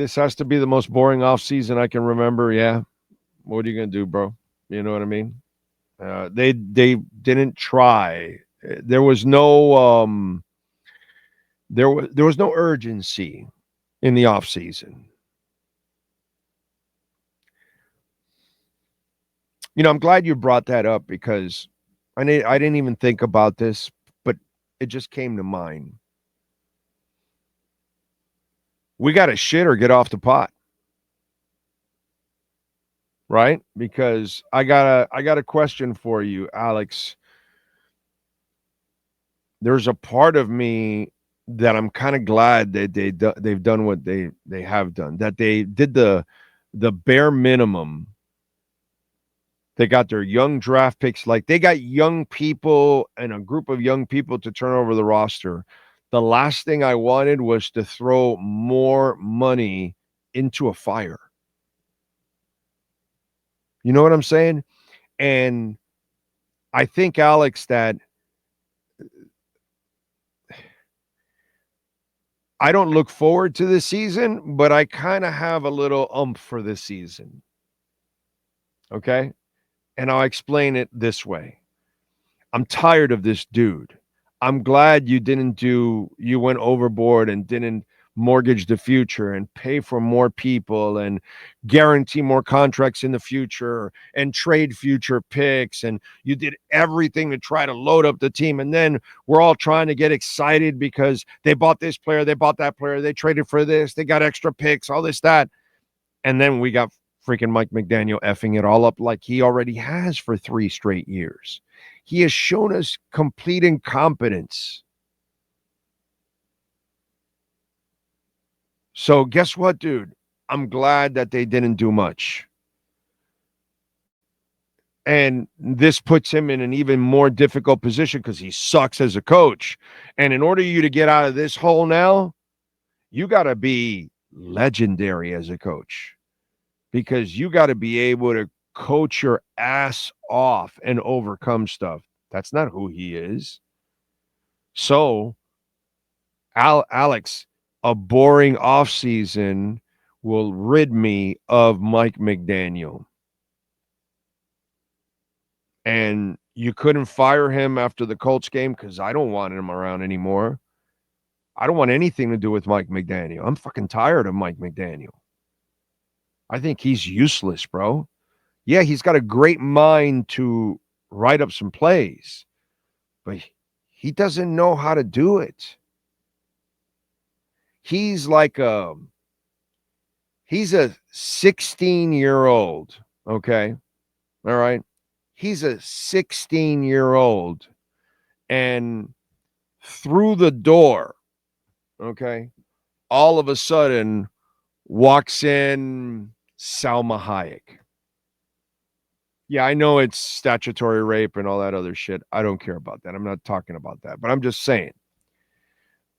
this has to be the most boring offseason I can remember. Yeah. What are you going to do, bro? You know what I mean? They didn't try. There was no there was no urgency in the offseason. I'm glad you brought that up because I didn't even think about this, but it just came to mind. We got to shit or get off the pot, right? Because I got a question for you, Alex. There's a part of me that I'm kind of glad that they've done what they have done. That they did the bare minimum. They got their young draft picks. Like they got young people and a group of young people to turn over the roster. The last thing I wanted was to throw more money into a fire. You know what I'm saying? And I think, Alex, that I don't look forward to this season, but I kind of have a little umph for this season. Okay? And I'll explain it this way. I'm tired of this dude. I'm glad you went overboard and didn't mortgage the future and pay for more people and guarantee more contracts in the future and trade future picks. And you did everything to try to load up the team. And then we're all trying to get excited because they bought this player, they bought that player, they traded for this, they got extra picks, all this, that. And then we got freaking Mike McDaniel effing it all up like he already has for 3 straight years. He has shown us complete incompetence. So guess what, dude? I'm glad that they didn't do much. And this puts him in an even more difficult position because he sucks as a coach. And in order you to get out of this hole now, you got to be legendary as a coach because you got to be able to coach your ass off and overcome stuff. That's not who he is. So, Alex, a boring offseason will rid me of Mike McDaniel. And you couldn't fire him after the Colts game because I don't want him around anymore. I don't want anything to do with Mike McDaniel. I'm fucking tired of Mike McDaniel. I think he's useless, bro. Yeah, he's got a great mind to write up some plays, but he doesn't know how to do it. He's like he's a 16-year-old, okay? All right? He's a 16-year-old and through the door, okay? All of a sudden walks in Salma Hayek. Yeah, I know it's statutory rape and all that other shit. I don't care about that. I'm not talking about that, but I'm just saying.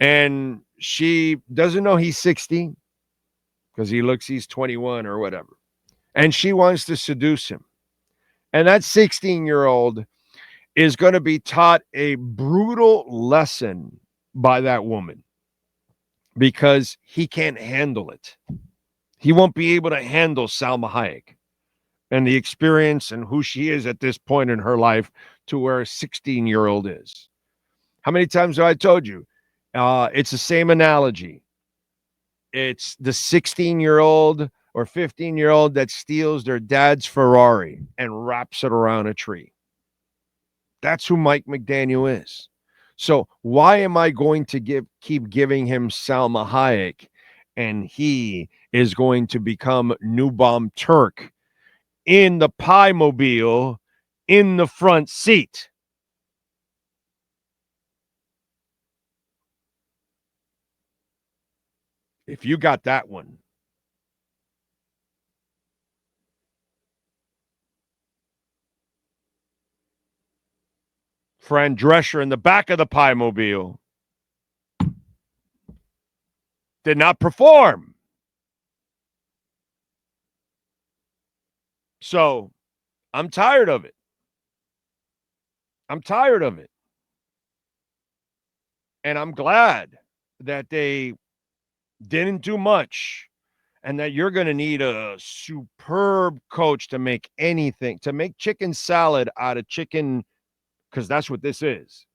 And she doesn't know he's 60 because he's 21 or whatever. And she wants to seduce him. And that 16-year-old is going to be taught a brutal lesson by that woman because he can't handle it. He won't be able to handle Salma Hayek and the experience and who she is at this point in her life to where a 16-year-old is. How many times have I told you? It's the same analogy. It's the 16-year-old or 15-year-old that steals their dad's Ferrari and wraps it around a tree. That's who Mike McDaniel is. So why am I going to keep giving him Salma Hayek and he is going to become Newbomb Turk in the Pie Mobile in the front seat? If you got that one. Fran Drescher in the back of the Pie Mobile did not perform. So I'm tired of it. I'm tired of it. And I'm glad that they didn't do much and that you're going to need a superb coach to make anything, to make chicken salad out of chicken, because that's what this is.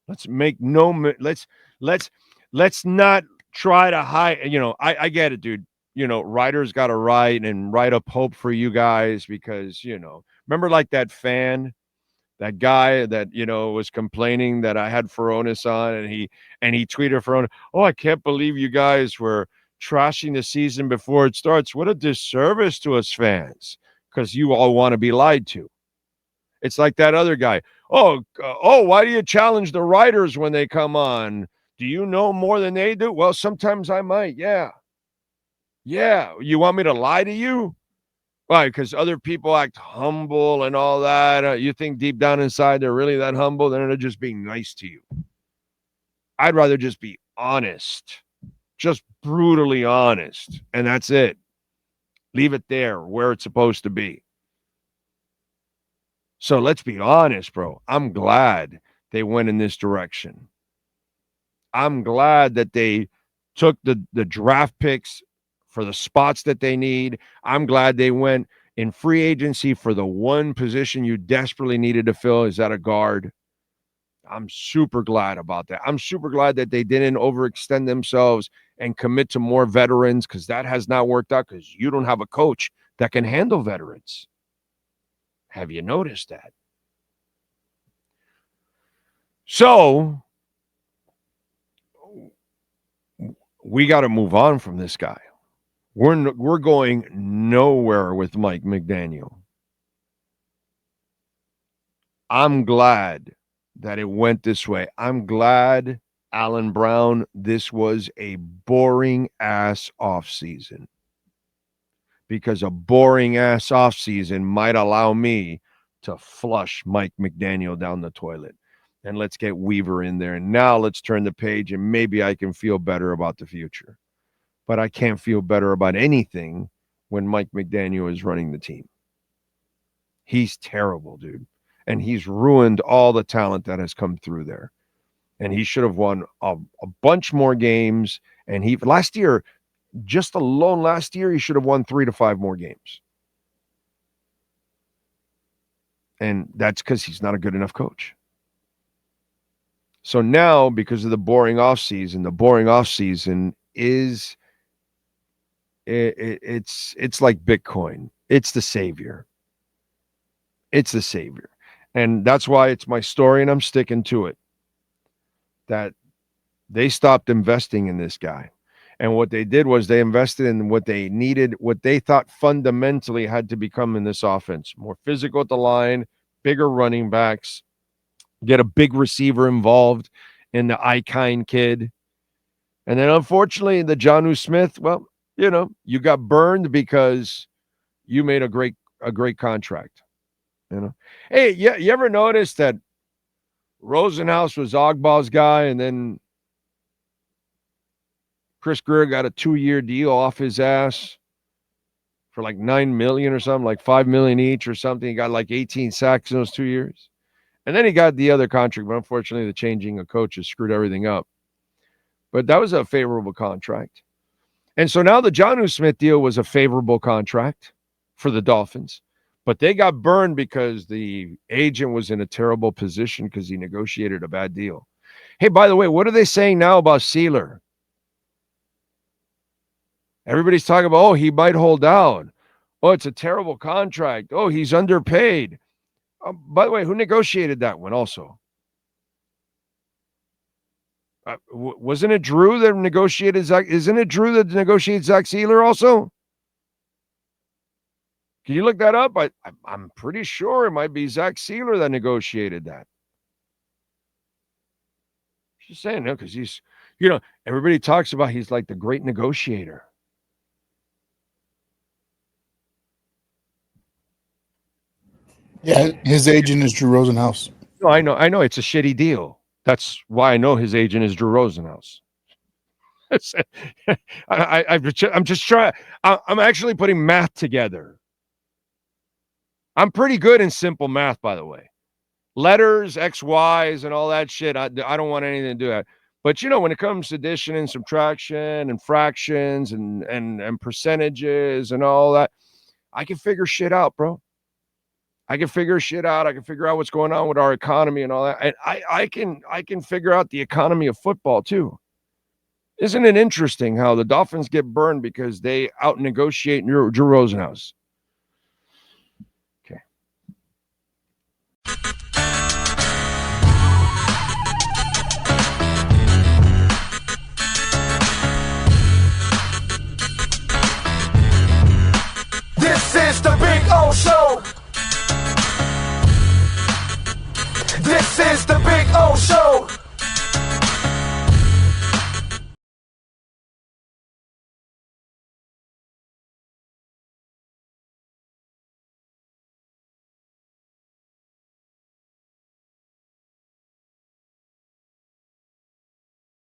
Let's make no, let's not try to hide. I get it, dude. Writers got to write and write up hope for you guys because, remember like that fan, that guy that, was complaining that I had Furones on, and he tweeted Furones, "Oh, I can't believe you guys were trashing the season before it starts. What a disservice to us fans, because you all want to be lied to." It's like that other guy. Oh, why do you challenge the writers when they come on? Do you know more than they do? Well, sometimes I might. Yeah. You want me to lie to you? Why? Because other people act humble and all that. You think deep down inside they're really that humble? Then they're just being nice to you. I'd rather just be honest, just brutally honest, and that's it. Leave it there where it's supposed to be. So let's be honest, bro. I'm glad they went in this direction. I'm glad that they took the draft picks for the spots that they need. I'm glad they went in free agency for the one position you desperately needed to fill. Is that a guard? I'm super glad about that. I'm super glad that they didn't overextend themselves and commit to more veterans, because that has not worked out, because you don't have a coach that can handle veterans. Have you noticed that? So we got to move on from this guy. We're going nowhere with Mike McDaniel. I'm glad that it went this way. I'm glad, Alan Brown, this was a boring ass offseason, because a boring ass offseason might allow me to flush Mike McDaniel down the toilet. And let's get Weaver in there. And now let's turn the page, and maybe I can feel better about the future. But I can't feel better about anything when Mike McDaniel is running the team. He's terrible, dude. And he's ruined all the talent that has come through there. And he should have won a bunch more games. And last year, just alone last year, he should have won 3 to 5 more games. And that's because he's not a good enough coach. So now, because of the boring offseason is it's like Bitcoin. It's the savior. It's the savior. And that's why it's my story, and I'm sticking to it. That they stopped investing in this guy. And what they did was they invested in what they needed, what they thought fundamentally had to become in this offense. More physical at the line, bigger running backs, get a big receiver involved in the Icon kid. And then unfortunately, the Jonnu Smith, well, you got burned because you made a great contract. Hey, you ever notice that Rosenhaus was Ogbaugh's guy, and then Chris Greer got a 2-year deal off his ass for like $9 million or something, like $5 million each or something. He got like 18 sacks in those 2 years. And then he got the other contract, but unfortunately the changing of coaches screwed everything up. But that was a favorable contract. And so now the Jonnu Smith deal was a favorable contract for the Dolphins. But they got burned because the agent was in a terrible position because he negotiated a bad deal. Hey, by the way, what are they saying now about Sealer? Everybody's talking about, he might hold down. Oh, it's a terrible contract. Oh, he's underpaid. By the way, who negotiated that one also? Wasn't it Drew that negotiated Zach? Isn't it Drew that negotiated Zach Sealer also? Can you look that up? I'm pretty sure it might be Zach Sealer that negotiated that. Just saying, no, because he's, everybody talks about he's like the great negotiator. Yeah, his agent is Drew Rosenhaus. No, I know it's a shitty deal. That's why I know his agent is Drew Rosenhaus. I'm just trying. I'm actually putting math together. I'm pretty good in simple math, by the way. Letters, X, Y's, and all that shit. I don't want anything to do that. But when it comes to addition and subtraction and fractions and percentages and all that, I can figure shit out, bro. I can figure shit out. I can figure out what's going on with our economy and all that. And I can figure out the economy of football too. Isn't it interesting how the Dolphins get burned because they out-negotiate Drew Rosenhaus? Okay. This is the Big O Show. This is the Big O Show.